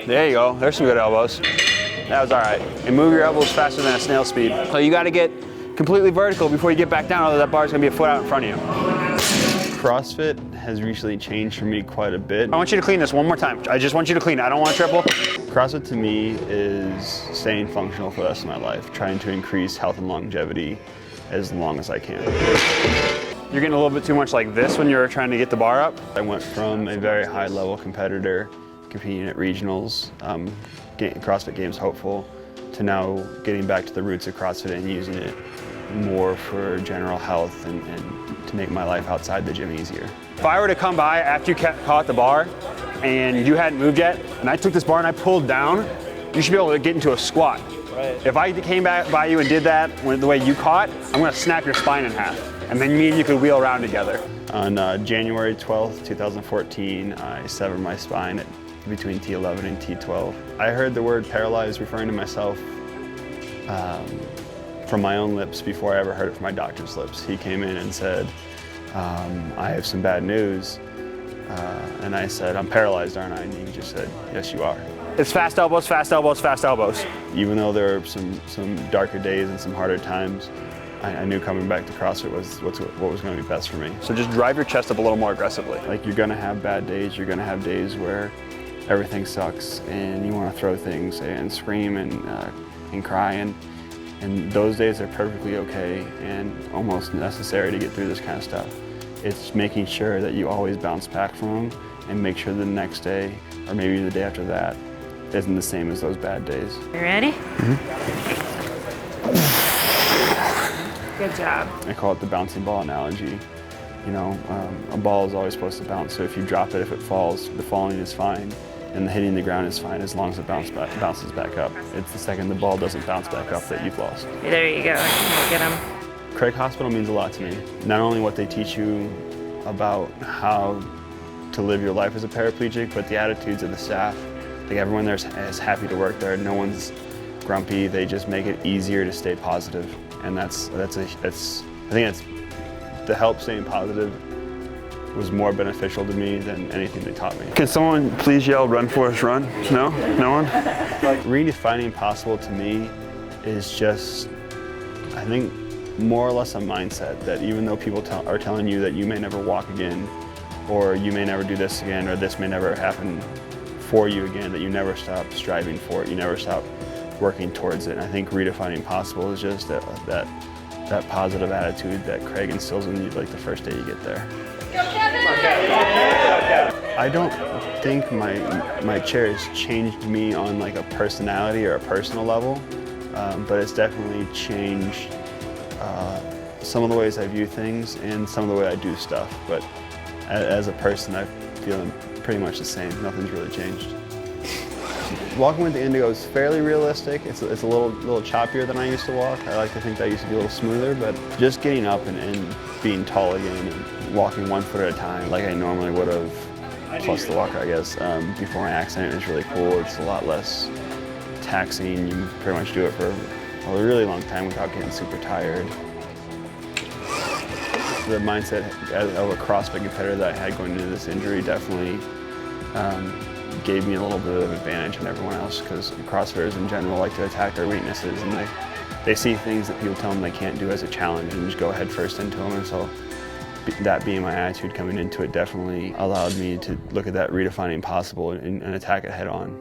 There you go. There's some good elbows. That was all right. And move your elbows faster than a snail speed. So you got to get completely vertical before you get back down, otherwise that bar's going to be a foot out in front of you. CrossFit has recently changed for me quite a bit. I want you to clean this one more time. I just want you to clean it. I don't want to triple. CrossFit to me is staying functional for the rest of my life, trying to increase health and longevity as long as I can. You're getting a little bit too much like this when you're trying to get the bar up. I went from a very high level competitor competing at regionals, CrossFit Games hopeful, to now getting back to the roots of CrossFit and using it more for general health and to make my life outside the gym easier. If I were to come by after you caught the bar and you hadn't moved yet, and I took this bar and I pulled down, you should be able to get into a squat. Right. If I came back by you and did that the way you caught, I'm gonna snap your spine in half. And then me and you could wheel around together. On January 12th, 2014, I severed my spine between T11 and T12. I heard the word paralyzed referring to myself from my own lips before I ever heard it from my doctor's lips. He came in and said, I have some bad news. And I said, I'm paralyzed, aren't I? And he just said, yes, you are. It's fast elbows, fast elbows, fast elbows. Even though there were some darker days and some harder times, I knew coming back to CrossFit was what was going to be best for me. So just drive your chest up a little more aggressively. Like, you're going to have bad days. You're going to have days where everything sucks and you want to throw things and scream and cry. And those days are perfectly okay and almost necessary to get through this kind of stuff. It's making sure that you always bounce back from them and make sure the next day, or maybe the day after that, isn't the same as those bad days. You ready? Mm-hmm. Good job. I call it the bouncing ball analogy. You know, a ball is always supposed to bounce, so if you drop it, if it falls, the falling is fine, and the hitting the ground is fine as long as it bounces back up. It's the second the ball doesn't bounce back up that you've lost. There you go. Get him. Craig Hospital means a lot to me. Not only what they teach you about how to live your life as a paraplegic, but the attitudes of the staff. Like, everyone there is happy to work there. No one's grumpy. They just make it easier to stay positive. And I think that's the help staying positive was more beneficial to me than anything they taught me. Can someone please yell, "Run, Forrest, run"? No? No one? Redefining possible to me is just, I think, more or less a mindset that even though people are telling you that you may never walk again, or you may never do this again, or this may never happen for you again, that you never stop striving for it, you never stop working towards it. And I think redefining possible is just that positive attitude that Craig instills in you like the first day you get there. I don't think my chair has changed me on like a personality or a personal level, but it's definitely changed some of the ways I view things and some of the way I do stuff. But as a person, I feel pretty much the same. Nothing's really changed. Walking with the Indigo is fairly realistic. It's a little choppier than I used to walk. I like to think that I used to be a little smoother, but just getting up and being tall again and walking 1 foot at a time like I normally would have, plus the walker, I guess, before my accident is really cool. It's a lot less taxing. You can pretty much do it for a really long time without getting super tired. The mindset of a CrossFit competitor that I had going into this injury definitely gave me a little bit of advantage on everyone else, because CrossFitters in general like to attack their weaknesses, and they see things that people tell them they can't do as a challenge and just go head first into them. And so that being my attitude coming into it definitely allowed me to look at that redefining possible and attack it head on.